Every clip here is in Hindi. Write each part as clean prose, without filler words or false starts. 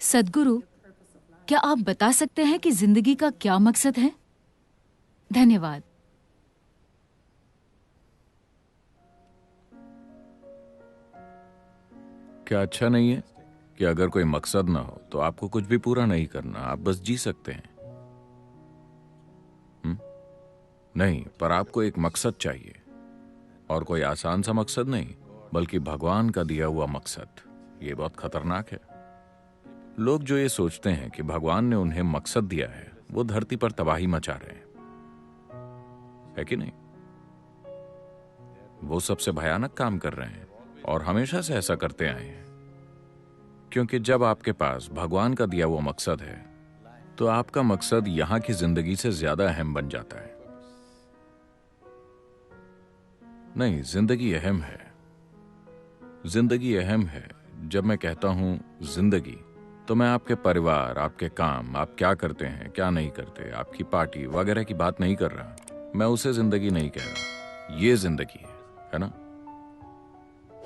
सद्गुरु, क्या आप बता सकते हैं कि जिंदगी का क्या मकसद है? धन्यवाद। क्या अच्छा नहीं है कि अगर कोई मकसद ना हो तो आपको कुछ भी पूरा नहीं करना, आप बस जी सकते हैं? नहीं, पर आपको एक मकसद चाहिए, और कोई आसान सा मकसद नहीं, बल्कि भगवान का दिया हुआ मकसद। ये बहुत खतरनाक है। लोग जो ये सोचते हैं कि भगवान ने उन्हें मकसद दिया है, वो धरती पर तबाही मचा रहे हैं, है कि नहीं? वो सबसे भयानक काम कर रहे हैं और हमेशा से ऐसा करते आए हैं, क्योंकि जब आपके पास भगवान का दिया हुआ मकसद है तो आपका मकसद यहां की जिंदगी से ज्यादा अहम बन जाता है। नहीं, जिंदगी अहम है। जिंदगी अहम है। जब मैं कहता हूं जिंदगी, तो मैं आपके परिवार, आपके काम, आप क्या करते हैं, क्या नहीं करते, आपकी पार्टी वगैरह की बात नहीं कर रहा। मैं उसे जिंदगी नहीं कह रहा। ये जिंदगी है ना?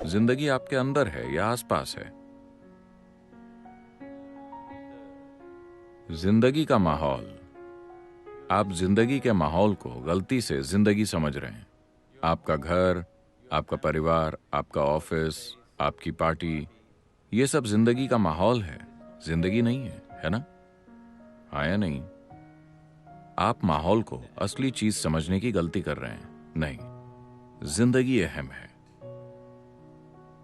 जिंदगी आपके अंदर है या आसपास है? जिंदगी का माहौल। आप जिंदगी के माहौल को गलती से जिंदगी समझ रहे हैं। आपका घर, आपका परिवार, आपका ऑफिस, आपकी पार्टी, ये सब जिंदगी का माहौल है, जिंदगी नहीं है ना? हाँ या नहीं? आप माहौल को असली चीज समझने की गलती कर रहे हैं। नहीं, जिंदगी अहम है,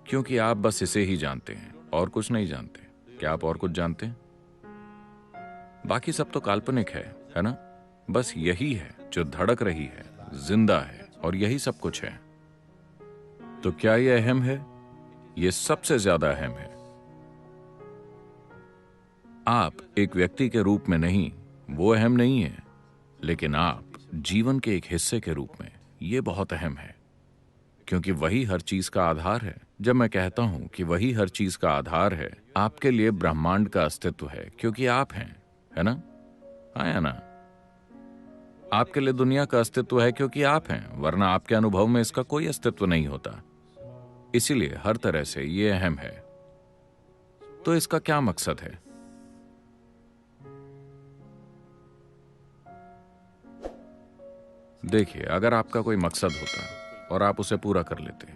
क्योंकि आप बस इसे ही जानते हैं और कुछ नहीं जानते। क्या आप और कुछ जानते हैं? बाकी सब तो काल्पनिक है ना? बस यही है जो धड़क रही है, जिंदा है, और यही सब कुछ है। तो क्या यह अहम है? यह सबसे ज्यादा अहम है। आप एक व्यक्ति के रूप में नहीं, वो अहम नहीं है, लेकिन आप जीवन के एक हिस्से के रूप में, ये बहुत अहम है, क्योंकि वही हर चीज का आधार है। जब मैं कहता हूं कि वही हर चीज का आधार है, आपके लिए ब्रह्मांड का अस्तित्व है, क्योंकि आप हैं, है ना? हाँ या ना? आपके लिए दुनिया का अस्तित्व है क्योंकि आप हैं, वरना आपके अनुभव में इसका कोई अस्तित्व नहीं होता। इसीलिए हर तरह से ये अहम है। तो इसका क्या मकसद है? देखिए, अगर आपका कोई मकसद होता और आप उसे पूरा कर लेते,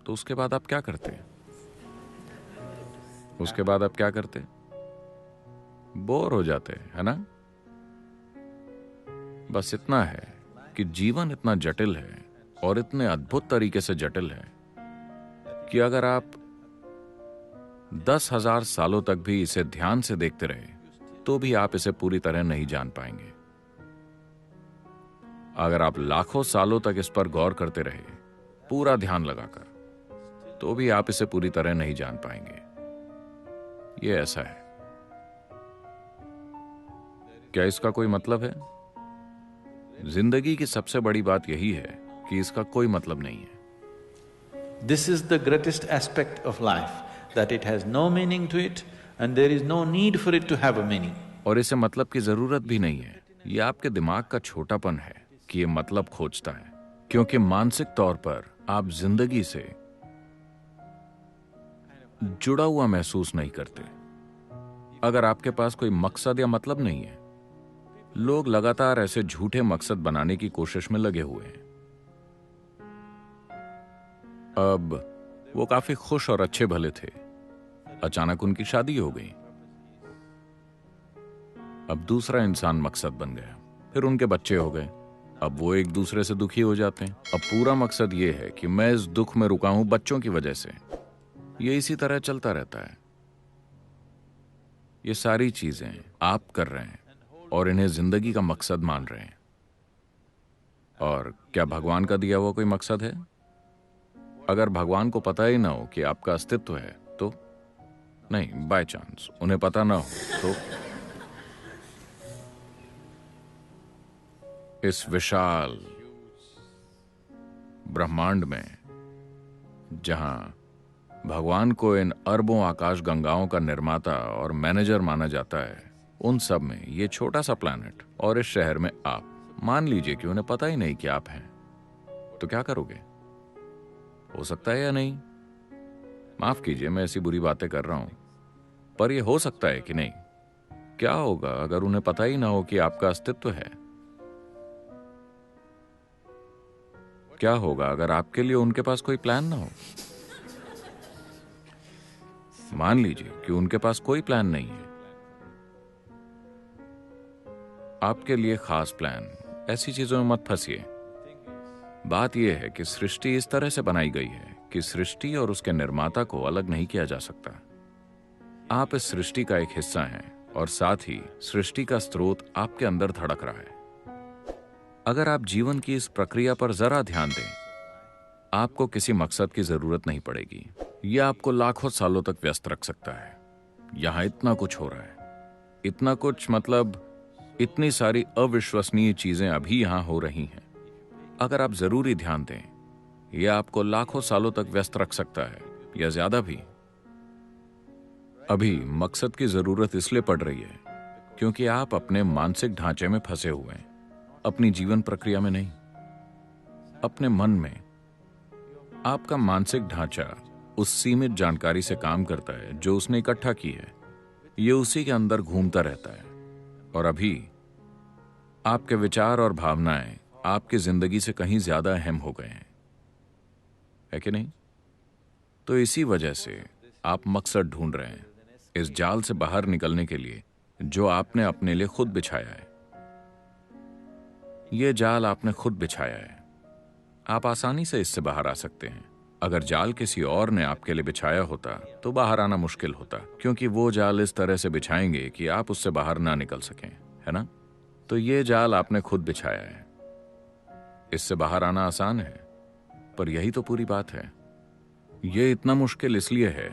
तो उसके बाद आप क्या करते? उसके बाद आप क्या करते? बोर हो जाते, है ना? बस इतना है कि जीवन इतना जटिल है और इतने अद्भुत तरीके से जटिल है कि अगर आप 10,000 सालों तक भी इसे ध्यान से देखते रहे, तो भी आप इसे पूरी तरह नहीं जान पाएंगे। अगर आप लाखों सालों तक इस पर गौर करते रहे, पूरा ध्यान लगाकर, तो भी आप इसे पूरी तरह नहीं जान पाएंगे। ये ऐसा है। क्या इसका कोई मतलब है? जिंदगी की सबसे बड़ी बात यही है कि इसका कोई मतलब नहीं है। This is the greatest aspect of life, that it has no meaning to it and there is no need for it to have a meaning. और इसे मतलब की जरूरत भी नहीं है। ये आपके दिमाग का छोटापन है कि ये मतलब खोजता है, क्योंकि मानसिक तौर पर आप जिंदगी से जुड़ा हुआ महसूस नहीं करते। अगर आपके पास कोई मकसद या मतलब नहीं है, लोग लगातार ऐसे झूठे मकसद बनाने की कोशिश में लगे हुए हैं। अब वो काफी खुश और अच्छे भले थे, अचानक उनकी शादी हो गई। अब दूसरा इंसान मकसद बन गया, फिर उनके बच्चे हो गए। अब वो एक दूसरे से दुखी हो जाते हैं। अब पूरा मकसद ये है कि मैं इस दुख में रुका हूं बच्चों की वजह से। ये इसी तरह चलता रहता है। ये सारी चीजें आप कर रहे हैं और इन्हें जिंदगी का मकसद मान रहे हैं। और क्या भगवान का दिया हुआ कोई मकसद है? अगर भगवान को पता ही ना हो कि आपका अस्तित्व है तो? नहीं, बाय चांस उन्हें पता ना हो तो? इस विशाल ब्रह्मांड में, जहां भगवान को इन अरबों आकाश गंगाओं का निर्माता और मैनेजर माना जाता है, उन सब में ये छोटा सा प्लैनेट और इस शहर में आप, मान लीजिए कि उन्हें पता ही नहीं कि आप हैं, तो क्या करोगे? हो सकता है या नहीं? माफ कीजिए, मैं ऐसी बुरी बातें कर रहा हूं, पर यह हो सकता है कि नहीं? क्या होगा अगर उन्हें पता ही ना हो कि आपका अस्तित्व है? क्या होगा अगर आपके लिए उनके पास कोई प्लान ना हो? मान लीजिए कि उनके पास कोई प्लान नहीं है, आपके लिए खास प्लान। ऐसी चीजों में मत फंसिए। बात यह है कि सृष्टि इस तरह से बनाई गई है कि सृष्टि और उसके निर्माता को अलग नहीं किया जा सकता। आप इस सृष्टि का एक हिस्सा हैं और साथ ही सृष्टि का स्रोत आपके अंदर धड़क रहा है। अगर आप जीवन की इस प्रक्रिया पर जरा ध्यान दें, आपको किसी मकसद की जरूरत नहीं पड़ेगी। यह आपको लाखों सालों तक व्यस्त रख सकता है। यहां इतना कुछ हो रहा है, इतना कुछ, मतलब इतनी सारी अविश्वसनीय चीजें अभी यहां हो रही हैं। अगर आप जरूरी ध्यान दें, यह आपको लाखों सालों तक व्यस्त रख सकता है या ज्यादा भी। अभी मकसद की जरूरत इसलिए पड़ रही है क्योंकि आप अपने मानसिक ढांचे में फंसे हुए हैं, अपनी जीवन प्रक्रिया में नहीं, अपने मन में। आपका मानसिक ढांचा उस सीमित जानकारी से काम करता है जो उसने इकट्ठा की है। यह उसी के अंदर घूमता रहता है और अभी आपके विचार और भावनाएं आपकी जिंदगी से कहीं ज्यादा अहम हो गए हैं, है कि नहीं? तो इसी वजह से आप मकसद ढूंढ रहे हैं, इस जाल से बाहर निकलने के लिए जो आपने अपने लिए खुद बिछाया है। यह जाल आपने खुद बिछाया है। आप आसानी से इससे बाहर आ सकते हैं। अगर जाल किसी और ने आपके लिए बिछाया होता तो बाहर आना मुश्किल होता, क्योंकि वो जाल इस तरह से बिछाएंगे कि आप उससे बाहर ना निकल सकें, है ना? तो ये जाल आपने खुद बिछाया है। इससे बाहर आना आसान है, पर यही तो पूरी बात है। यह इतना मुश्किल इसलिए है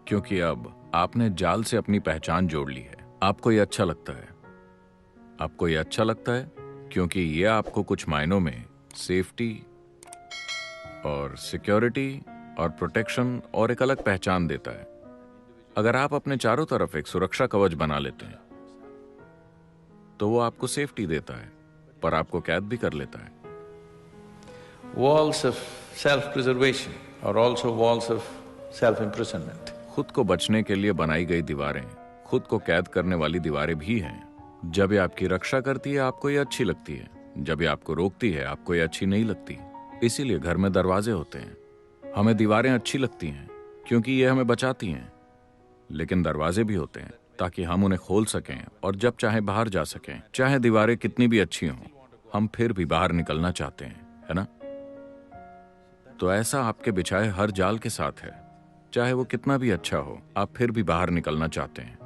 क्योंकि अब आपने जाल से अपनी पहचान जोड़ ली है। आपको यह अच्छा लगता है। आपको यह अच्छा लगता है क्योंकि यह आपको कुछ मायनों में सेफ्टी और सिक्योरिटी और प्रोटेक्शन और एक अलग पहचान देता है। अगर आप अपने चारों तरफ एक सुरक्षा कवच बना लेते हैं तो वो आपको सेफ्टी देता है, पर आपको कैद भी कर लेता है। Walls of self-preservation are also walls of self-imprisonment. खुद को बचने के लिए बनाई गई दीवारें खुद को कैद करने वाली दीवारें भी हैं। जब ये आपकी रक्षा करती है आपको ये अच्छी लगती है, जब ये आपको रोकती है आपको ये अच्छी नहीं लगती। इसीलिए घर में दरवाजे होते हैं। हमें दीवारें अच्छी लगती हैं क्योंकि ये हमें बचाती हैं, लेकिन दरवाजे भी होते हैं ताकि हम उन्हें खोल सकें और जब चाहे बाहर जा सकें। चाहे दीवारें कितनी भी अच्छी हों, हम फिर भी बाहर निकलना चाहते हैं, है ना? तो ऐसा आपके बिछाए हर जाल के साथ है। चाहे वो कितना भी अच्छा हो, आप फिर भी बाहर निकलना चाहते हैं।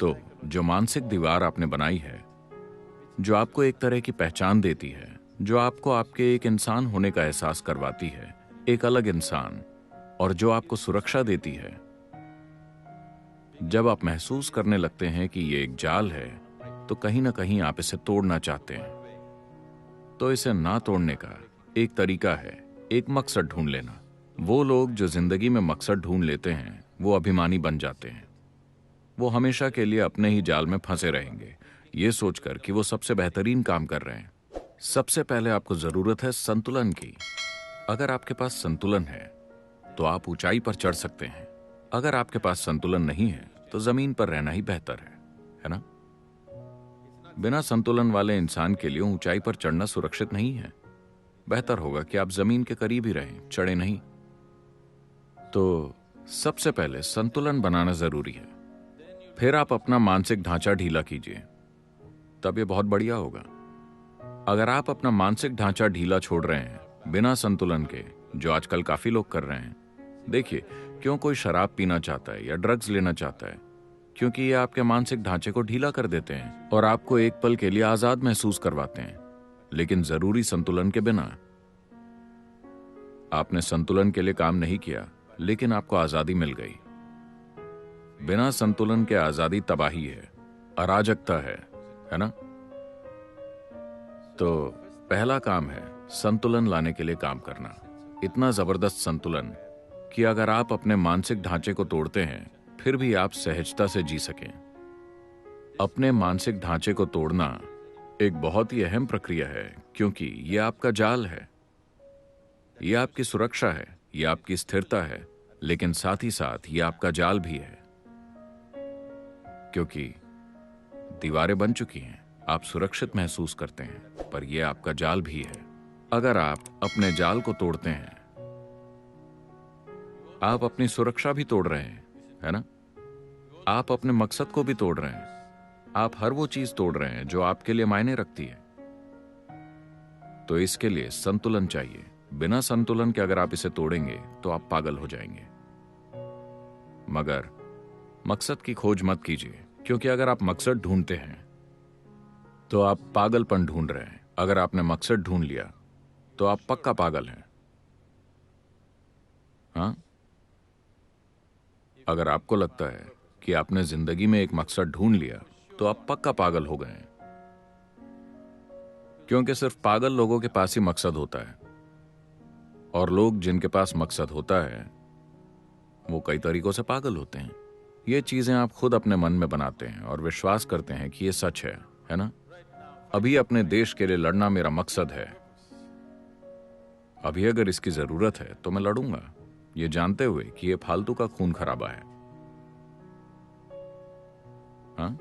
तो जो मानसिक दीवार आपने बनाई है, जो आपको एक तरह की पहचान देती है, जो आपको आपके एक इंसान होने का एहसास करवाती है, एक अलग इंसान, और जो आपको सुरक्षा देती है, जब आप महसूस करने लगते हैं कि ये एक जाल है तो कहीं ना कहीं आप इसे तोड़ना चाहते हैं। तो इसे ना तोड़ने का एक तरीका है एक मकसद ढूंढ लेना। वो लोग जो जिंदगी में मकसद ढूंढ लेते हैं वो अभिमानी बन जाते हैं। वो हमेशा के लिए अपने ही जाल में फंसे रहेंगे, ये सोचकर कि वो सबसे बेहतरीन काम कर रहे हैं। सबसे पहले आपको जरूरत है संतुलन की। अगर आपके पास संतुलन है तो आप ऊंचाई पर चढ़ सकते हैं। अगर आपके पास संतुलन नहीं है तो जमीन पर रहना ही बेहतर है ना? बिना संतुलन वाले इंसान के लिए ऊंचाई पर चढ़ना सुरक्षित नहीं है। बेहतर होगा कि आप जमीन के करीब ही रहें, चढ़े नहीं। तो सबसे पहले संतुलन बनाना जरूरी है। फिर आप अपना मानसिक ढांचा ढीला कीजिए, तब ये बहुत बढ़िया होगा। अगर आप अपना मानसिक ढांचा ढीला छोड़ रहे हैं बिना संतुलन के, जो आजकल काफी लोग कर रहे हैं, देखिए क्यों कोई शराब पीना चाहता है या ड्रग्स लेना चाहता है, क्योंकि ये आपके मानसिक ढांचे को ढीला कर देते हैं और आपको एक पल के लिए आजाद महसूस करवाते हैं, लेकिन जरूरी संतुलन के बिना। आपने संतुलन के लिए काम नहीं किया, लेकिन आपको आजादी मिल गई। बिना संतुलन के आजादी तबाही है, अराजकता है ना? तो पहला काम है संतुलन लाने के लिए काम करना। इतना जबरदस्त संतुलन कि अगर आप अपने मानसिक ढांचे को तोड़ते हैं फिर भी आप सहजता से जी सकें। अपने मानसिक ढांचे को तोड़ना एक बहुत ही अहम प्रक्रिया है, क्योंकि यह आपका जाल है, यह आपकी सुरक्षा है, यह आपकी स्थिरता है, लेकिन साथ ही साथ यह आपका जाल भी है, क्योंकि दीवारें बन चुकी हैं, आप सुरक्षित महसूस करते हैं, पर यह आपका जाल भी है। अगर आप अपने जाल को तोड़ते हैं, आप अपनी सुरक्षा भी तोड़ रहे हैं, है ना? आप अपने मकसद को भी तोड़ रहे हैं। आप हर वो चीज तोड़ रहे हैं जो आपके लिए मायने रखती है। तो इसके लिए संतुलन चाहिए। बिना संतुलन के अगर आप इसे तोड़ेंगे तो आप पागल हो जाएंगे। मगर मकसद की खोज मत कीजिए, क्योंकि अगर आप मकसद ढूंढते हैं तो आप पागलपन ढूंढ रहे हैं। अगर आपने मकसद ढूंढ लिया तो आप पक्का पागल हैं। हाँ, अगर आपको लगता है कि आपने जिंदगी में एक मकसद ढूंढ लिया तो आप पक्का पागल हो गए हैं, क्योंकि सिर्फ पागल लोगों के पास ही मकसद होता है, और लोग जिनके पास मकसद होता है वो कई तरीकों से पागल होते हैं। ये चीजें आप खुद अपने मन में बनाते हैं और विश्वास करते हैं कि ये सच है ना? अभी अपने देश के लिए लड़ना मेरा मकसद है। अभी अगर इसकी जरूरत है तो मैं लड़ूंगा, ये जानते हुए कि ये फालतू का खून खराबा है। हाँ,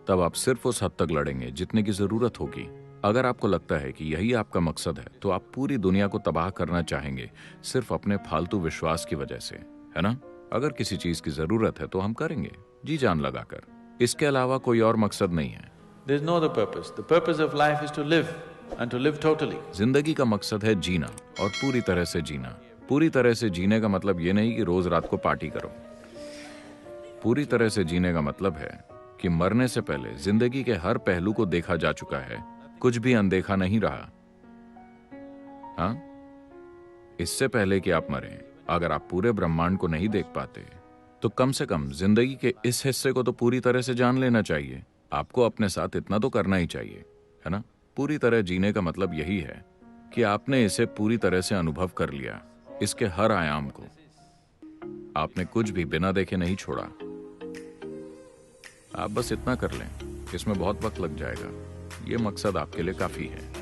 तब आप सिर्फ उस हद तक लड़ेंगे जितने की जरूरत होगी। अगर आपको लगता है कि यही आपका मकसद है तो आप पूरी दुनिया को तबाह करना चाहेंगे सिर्फ अपने फालतू विश्वास की वजह से, है ना? अगर किसी चीज की जरूरत है तो हम करेंगे जी जान लगाकर। इसके अलावा कोई और मकसद नहीं है। There is no other purpose. The purpose of life is to live and to live totally. जिंदगी का मकसद है जीना, और पूरी तरह से जीना। पूरी तरह से जीने का मतलब ये नहीं कि रोज रात को पार्टी करो। पूरी तरह से जीने का मतलब है कि मरने से पहले जिंदगी के हर पहलू को देखा जा चुका है, कुछ भी अनदेखा नहीं रहा। हाँ, इससे पहले कि आप मरें, अगर आप पूरे ब्रह्मांड को नहीं देख पाते तो कम से कम जिंदगी के इस हिस्से को तो पूरी तरह से जान लेना चाहिए। आपको अपने साथ इतना तो करना ही चाहिए, है ना? पूरी तरह जीने का मतलब यही है कि आपने इसे पूरी तरह से अनुभव कर लिया, इसके हर आयाम को। आपने कुछ भी बिना देखे नहीं छोड़ा। आप बस इतना कर लें, इसमें बहुत वक्त लग जाएगा। ये मकसद आपके लिए काफी है।